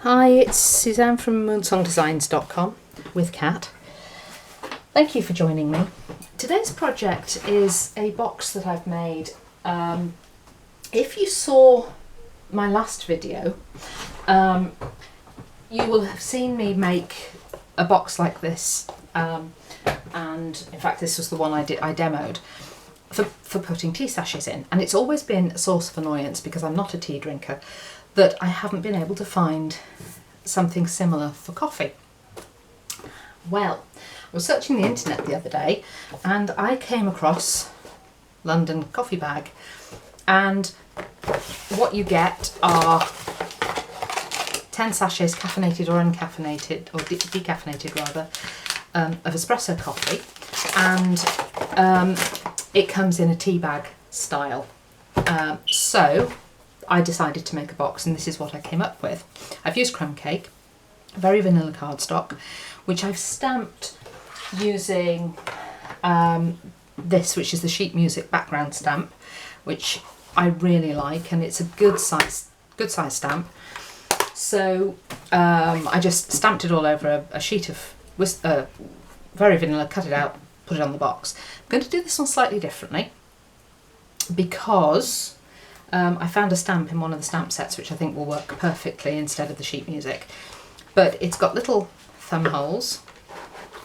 Hi, it's Suzanne from moonsongdesigns.com with Kat. Thank you for joining me. Today's project is a box that I've made. If you saw my last video, you will have seen me make a box like this, and in fact this was the one I demoed for putting tea sachets in, and it's always been a source of annoyance because I'm not a tea drinker that I haven't been able to find something similar for coffee. Well, I was searching the internet the other day and I came across London Coffee Bag, and what you get are 10 sachets, caffeinated or uncaffeinated, or decaffeinated rather, of espresso coffee, and it comes in a tea bag style. So I decided to make a box, and this is what I came up with. I've used crumb cake, very vanilla cardstock, which I've stamped using this, which is the sheet music background stamp, which I really like, and it's a good size stamp. So I just stamped it all over a sheet of very vanilla, cut it out, put it on the box. I'm going to do this one slightly differently because I found a stamp in one of the stamp sets which I think will work perfectly instead of the sheet music. But it's got little thumb holes,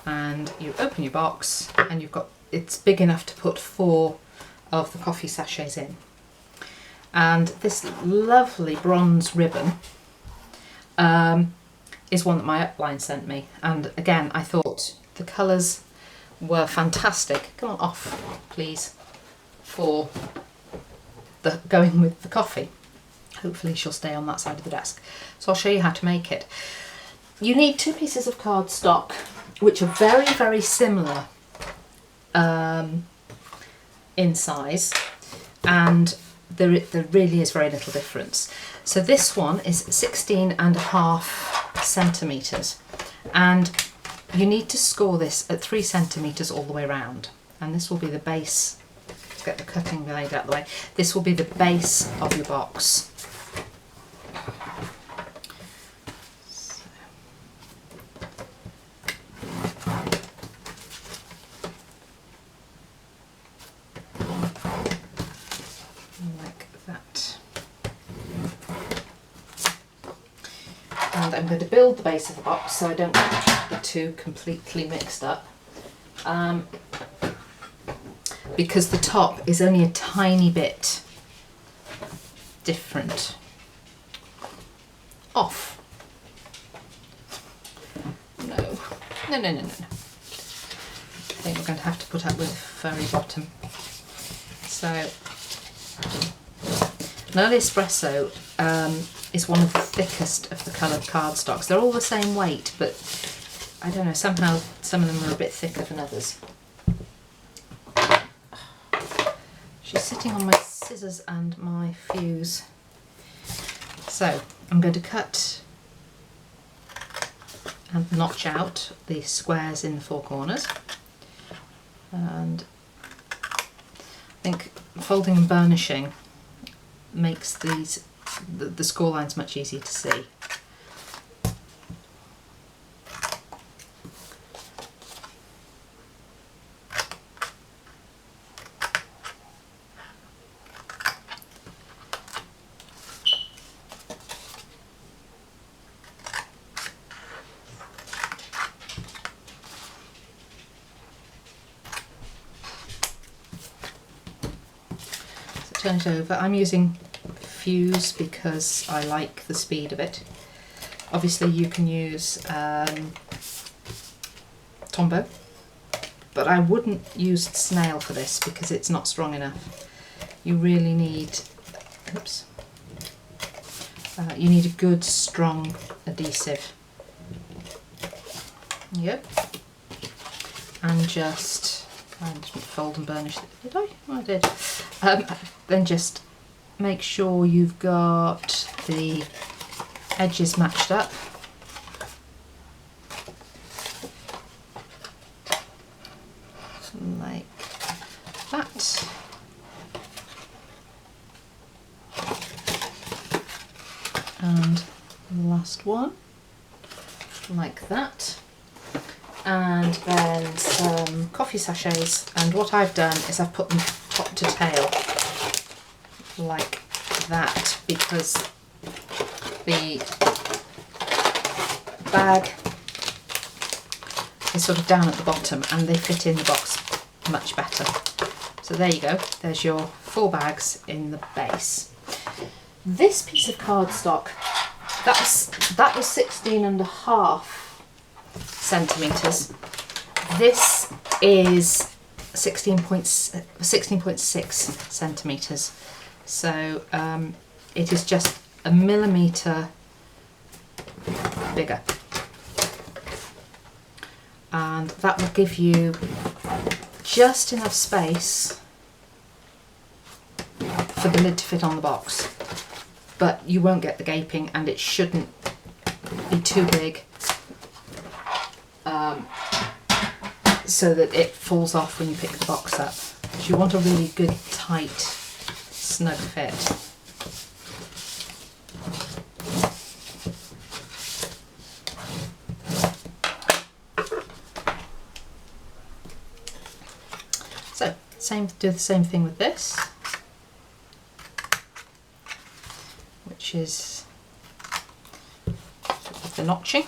and you open your box and it's big enough to put 4 of the coffee sachets in. And this lovely bronze ribbon is one that my upline sent me, and again I thought the colours were fantastic. Come on off please, for the going with the coffee. Hopefully she'll stay on that side of the desk. So I'll show you how to make it. You need 2 pieces of cardstock which are very, very similar in size, and there really is very little difference. So this one is 16.5 centimetres, and you need to score this at 3 centimetres all the way around, and this will be the base. Let's get the cutting blade out of the way. This will be the base of your box. Like that. And I'm going to build the base of the box so I don't get the two completely mixed up. Because the top is only a tiny bit different off. No. I think we're going to have to put up with furry bottom. So, an early espresso is one of the thickest of the coloured cardstocks. They're all the same weight, but I don't know, somehow some of them are a bit thicker than others. She's sitting on my scissors and my fuse. So I'm going to cut and notch out the squares in the 4 corners. And I think folding and burnishing makes the score lines much easier to see. Turn it over. I'm using fuse because I like the speed of it. Obviously you can use Tombow, but I wouldn't use snail for this because it's not strong enough. You really need, you need a good strong adhesive. Yep. And just, I didn't fold and burnish it, did I? Oh, I did. Then just make sure you've got the edges matched up. Like that. And last one, like that. And then some coffee sachets, and what I've done is I've put them top to tail like that, because the bag is sort of down at the bottom and they fit in the box much better. So there you go, there's your 4 bags in the base. This piece of cardstock, that was 16.5 centimetres. This is 16.6 centimetres. So it is just a millimetre bigger. And that will give you just enough space for the lid to fit on the box. But you won't get the gaping, and it shouldn't be too big so that it falls off when you pick the box up. Because you want a really good, tight, snug fit. So, do the same thing with this, which is the notching.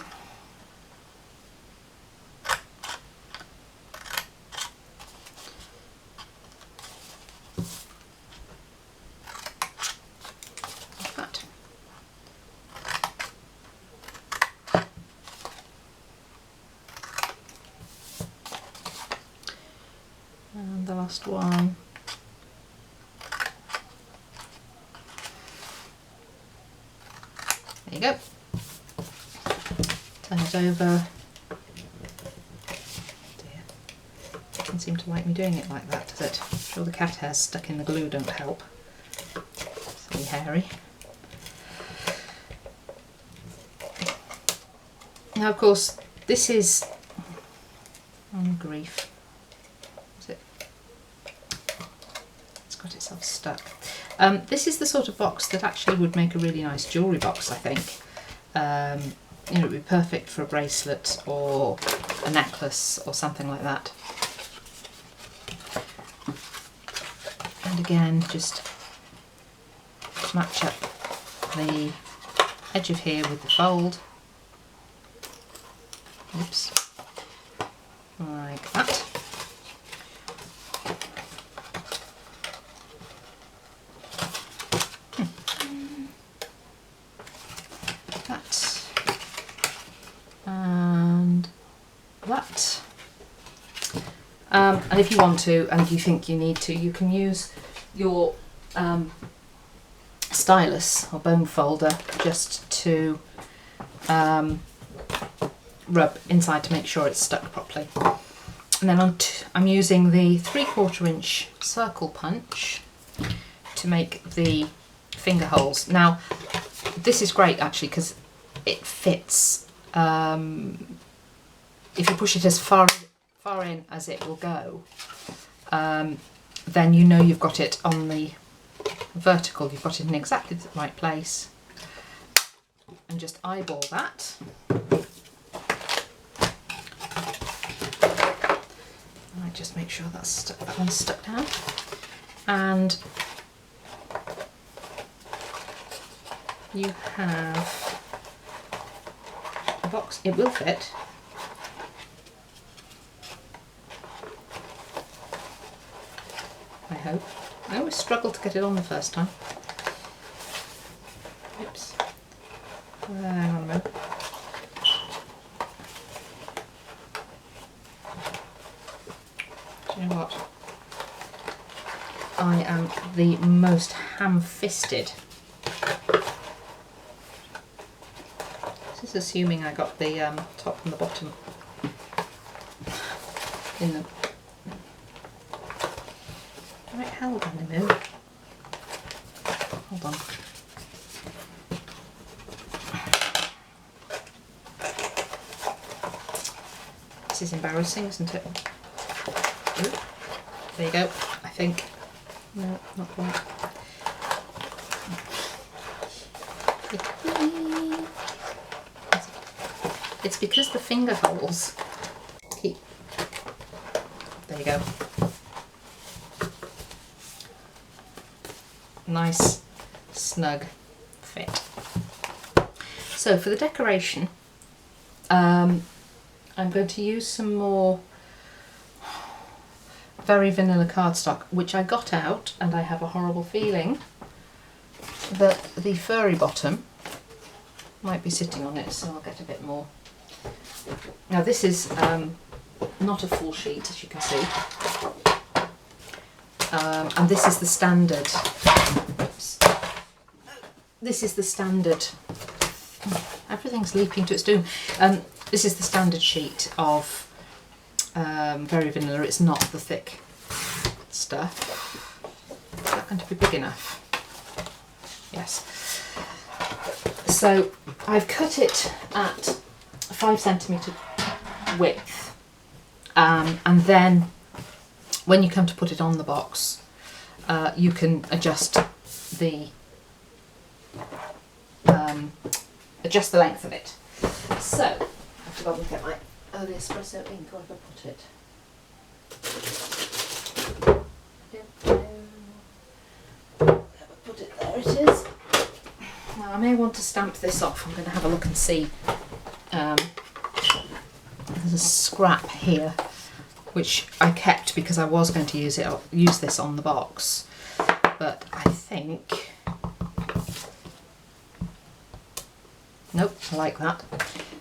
Like that. And the last one. There you go. Turn it over. Dear. Doesn't seem to like me doing it like that, does it? I'm sure the cat hairs stuck in the glue don't help. It's really hairy. Now, of course, this is... oh, grief. Is it? It's got itself stuck. This is the sort of box that actually would make a really nice jewellery box, I think. You know, it would be perfect for a bracelet or a necklace or something like that. And again, just match up the edge of here with the fold. Oops. Like that. That. And that. And if you want to, and you think you need to, you can use your stylus or bone folder just to rub inside to make sure it's stuck properly. And then I'm using the 3/4 inch circle punch to make the finger holes. Now, this is great actually because it fits. If you push it as far in as it will go, then you know you've got it on the vertical, you've got it in exactly the right place, and just eyeball that. I just make sure that's stuck, that one's stuck down, and you have a box. It will fit. I hope. I always struggle to get it on the first time. Oops. Hang on a minute. Do you know what? I am the most ham-fisted. This is assuming I got the top and the bottom in the right held on the move. Hold on. This is embarrassing, isn't it? Ooh. There you go, I think. No, not quite. It's because the finger holes keep... There you go. Nice, snug fit. So for the decoration, I'm going to use some more Very Vanilla cardstock, which I got out, and I have a horrible feeling that the furry bottom might be sitting on it, so I'll get a bit more. Now this is not a full sheet, as you can see, and this is the standard. Oops. This is the standard. Everything's leaping to its doom. This is the standard sheet of Very Vanilla. It's not the thick stuff. Is that going to be big enough? Yes. So I've cut it at 5cm width, and then when you come to put it on the box, you can adjust the length of it. So I've forgotten to get my early espresso ink. Where have I put it? Put it there. It is. Now I may want to stamp this off. I'm going to have a look and see. There's a scrap here which I kept because I was going to use this on the box, but I think, nope, I like that.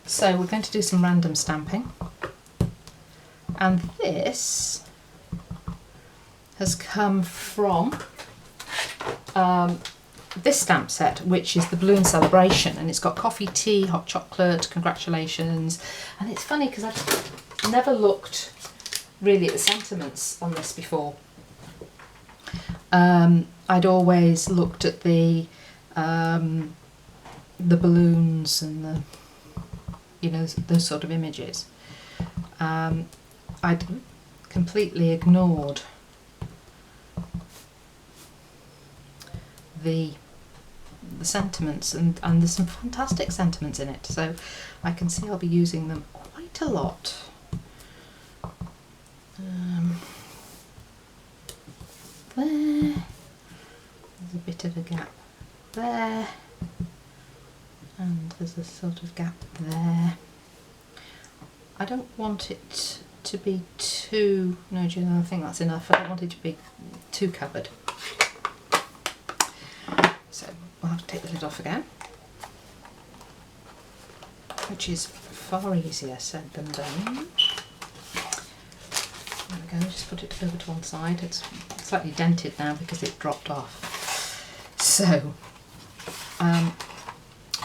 So we're going to do some random stamping, and this has come from this stamp set, which is the Balloon Celebration, and it's got coffee, tea, hot chocolate, congratulations. And it's funny because I've never looked really at the sentiments on this before. I'd always looked at the balloons and the, you know, those sort of images. I'd completely ignored the sentiments, and there's some fantastic sentiments in it, so I can see I'll be using them quite a lot. There's a bit of a gap there, and there's a sort of gap there. I don't want it to be too, no, do you know, I think that's enough. I don't want it to be too covered. So we'll have to take the lid off again, which is far easier said than done. There we go, just put it over to one side. It's slightly dented now because it dropped off. So,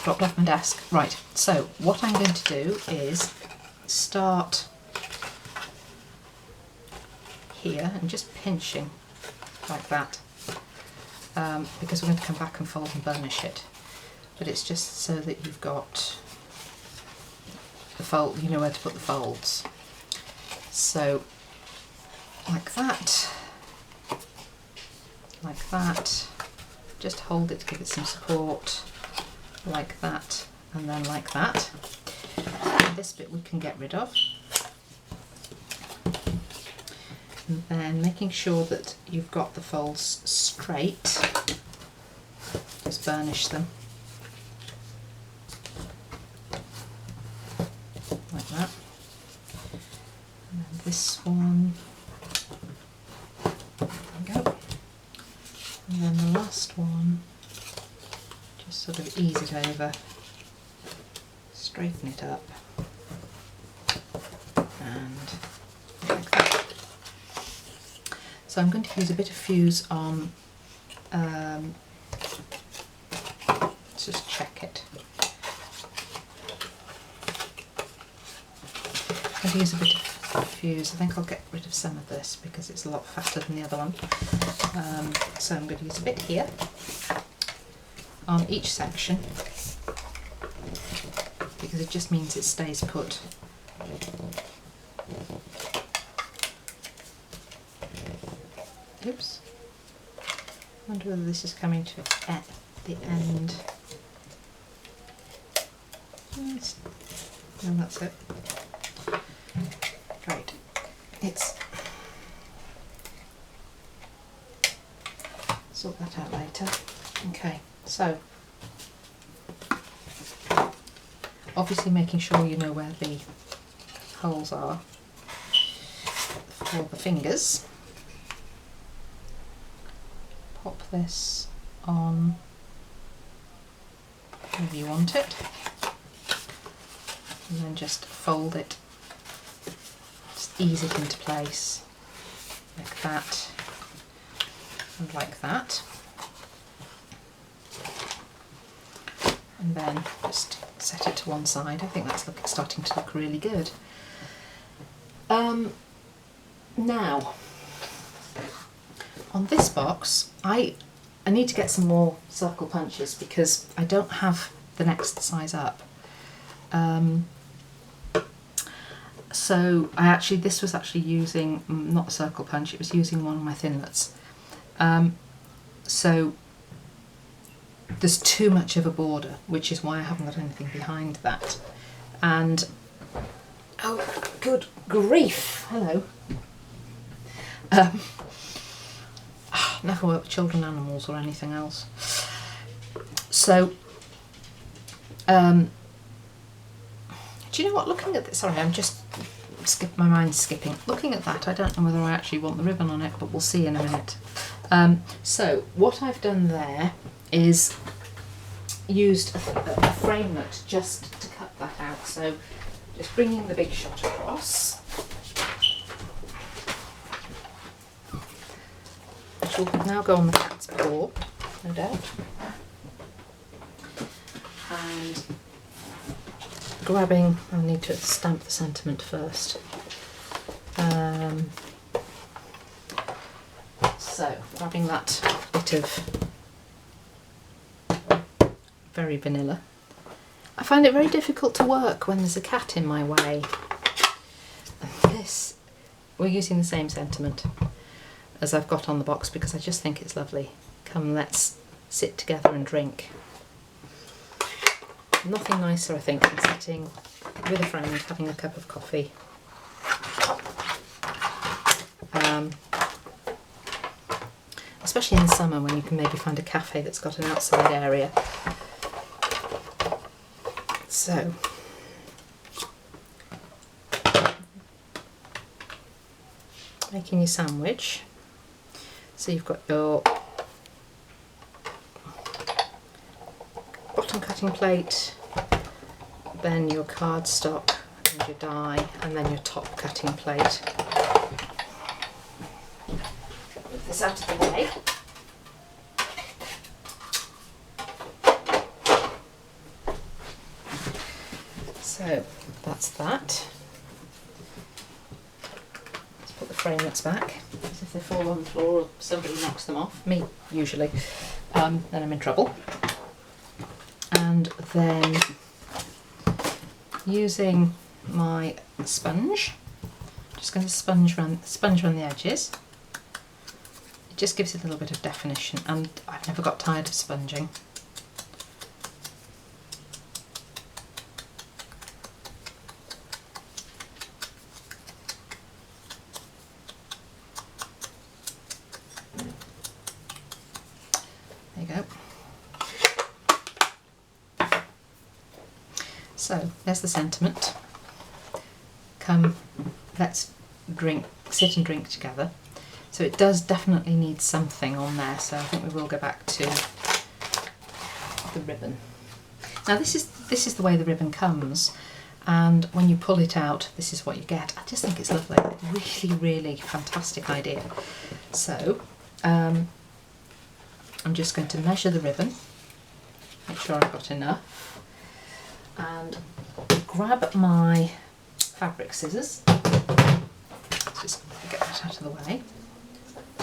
dropped off my desk. Right, so what I'm going to do is start here and just pinching like that. Because we're going to come back and fold and burnish it, but it's just so that you've got the fold, you know where to put the folds. So like that, just hold it to give it some support, like that, and then like that. And this bit we can get rid of. And then making sure that you've got the folds straight, just burnish them like that. And then this one, there we go. And then the last one, just sort of ease it over, straighten it up, and like that. So I'm going to use a bit of fuse on, let's just check it. I'm going to use a bit of fuse. I think I'll get rid of some of this because it's a lot fatter than the other one. So I'm going to use a bit here on each section because it just means it stays put. Oops. I wonder whether this is coming to at the end. And that's it. Great. It's sort that out later. Okay, so obviously making sure you know where the holes are for the fingers. Pop this on wherever you want it, and then just fold it, just ease it into place like that and like that, and then just set it to one side. I think that's starting to look really good. Now on this box I need to get some more circle punches because I don't have the next size up. So this was actually using not a circle punch, it was using one of my thinlets. So there's too much of a border, which is why I haven't got anything behind that. And oh, good grief! Hello. Never work with children, animals, or anything else. So, do you know what? Looking at this, sorry, I'm just my mind's skipping. Looking at that, I don't know whether I actually want the ribbon on it, but we'll see in a minute. So what I've done there is used a framelit just to cut that out. So just bringing the big shot across, which will now go on the cat's paw, no doubt, and grabbing, I need to stamp the sentiment first. So grabbing that bit of very vanilla. I find it very difficult to work when there's a cat in my way. And this, we're using the same sentiment as I've got on the box because I just think it's lovely. Come, let's sit together and drink. Nothing nicer, I think, than sitting with a friend having a cup of coffee. Especially in the summer when you can maybe find a cafe that's got an outside area. So, making your sandwich. So you've got your bottom cutting plate, then your cardstock and your die, and then your top cutting plate. Move this out of the way. So that's that. Let's put the framelits back, as if they fall on the floor or somebody knocks them off, me usually, then I'm in trouble. And then using my sponge, just going to sponge around the edges. It just gives it a little bit of definition, and I've never got tired of sponging. There you go. So there's the sentiment. Come, let's drink, sit and drink together. So it does definitely need something on there, so I think we will go back to the ribbon. Now this is the way the ribbon comes, and when you pull it out, this is what you get. I just think it's lovely. Really, really fantastic idea. So I'm just going to measure the ribbon, make sure I've got enough, and grab my fabric scissors. Just get that out of the way.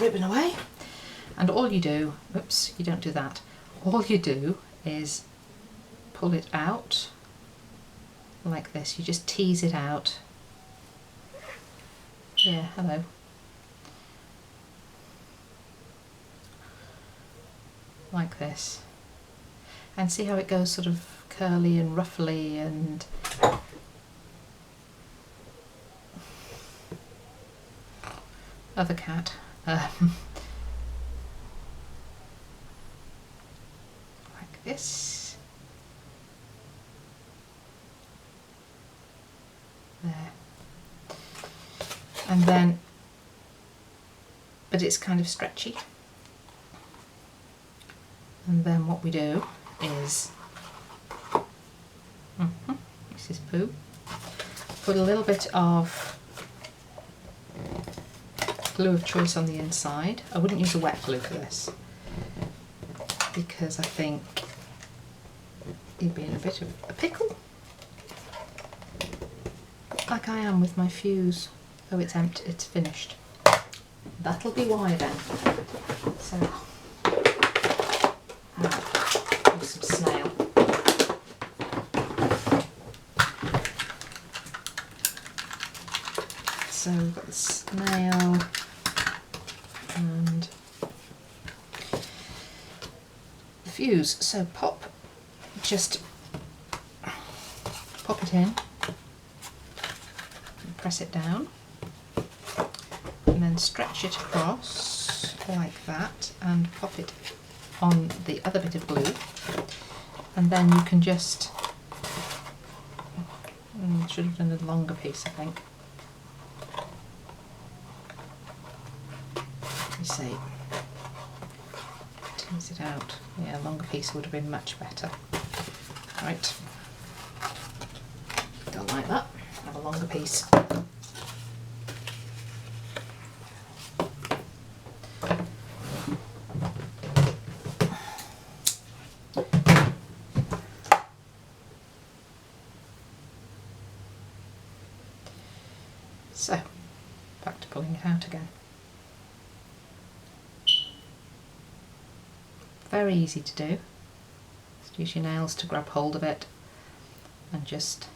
Ribbon away, and all you do, oops, you don't do that. All you do is pull it out like this. You just tease it out. Yeah, hello. Like this. And see how it goes sort of curly and ruffly, and other cat. Like this. There. And then, but it's kind of stretchy. And then what we do is, this is poo, put a little bit of glue of choice on the inside. I wouldn't use a wet glue for this because I think you'd be in a bit of a pickle, like I am with my fuse. Oh, it's empty, it's finished. That'll be why then. So, use some snail. So we've got the snail and the fuse. So just pop it in, and press it down, and then stretch it across like that and pop it on the other bit of glue, and then you can just, should have done a longer piece I think. You see, tease it out. Yeah, a longer piece would have been much better. Right, don't like that. Have a longer piece. So, back to pulling it out again. Very easy to do. Just use your nails to grab hold of it and just,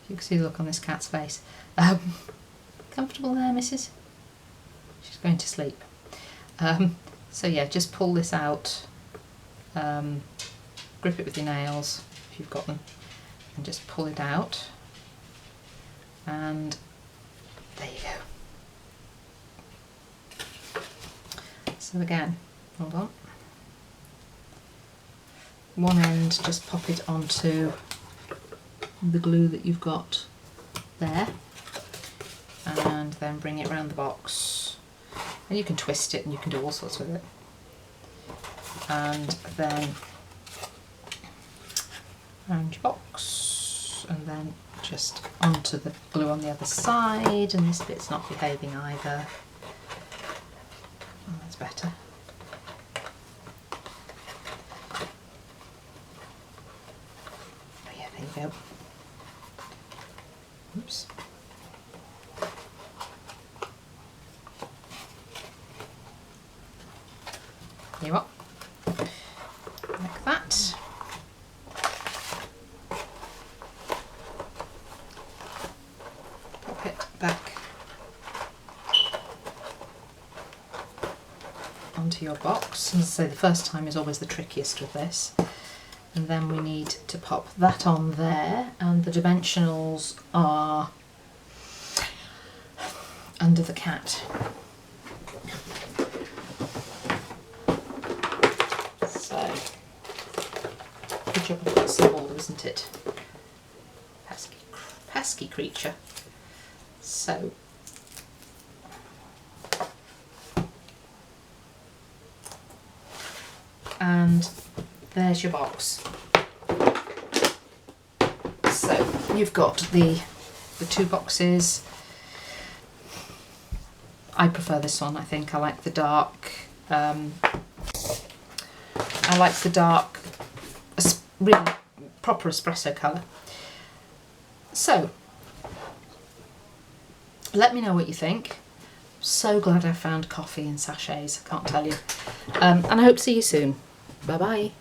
you can see the look on this cat's face. Comfortable there, missus? She's going to sleep. So yeah, just pull this out, grip it with your nails if you've got them, and just pull it out, and there you go. So again, hold on, one end just pop it onto the glue that you've got there, and then bring it around the box, and you can twist it and you can do all sorts with it, and then around your box, and then just onto the glue on the other side, and this bit's not behaving either. Oh, that's better. Oh yeah, there you go. Oops. There you are. Like that. Pop it back onto your box. And as I say, the first time is always the trickiest with this. And then we need to pop that on there, and the dimensionals are under the cat. So, good job I've got some ball, isn't it? Pesky creature. So, and there's your box. So you've got the two boxes. I prefer this one. I think I like the dark. Really proper espresso colour. So let me know what you think. So glad I found coffee in sachets. I can't tell you. And I hope to see you soon. Bye bye.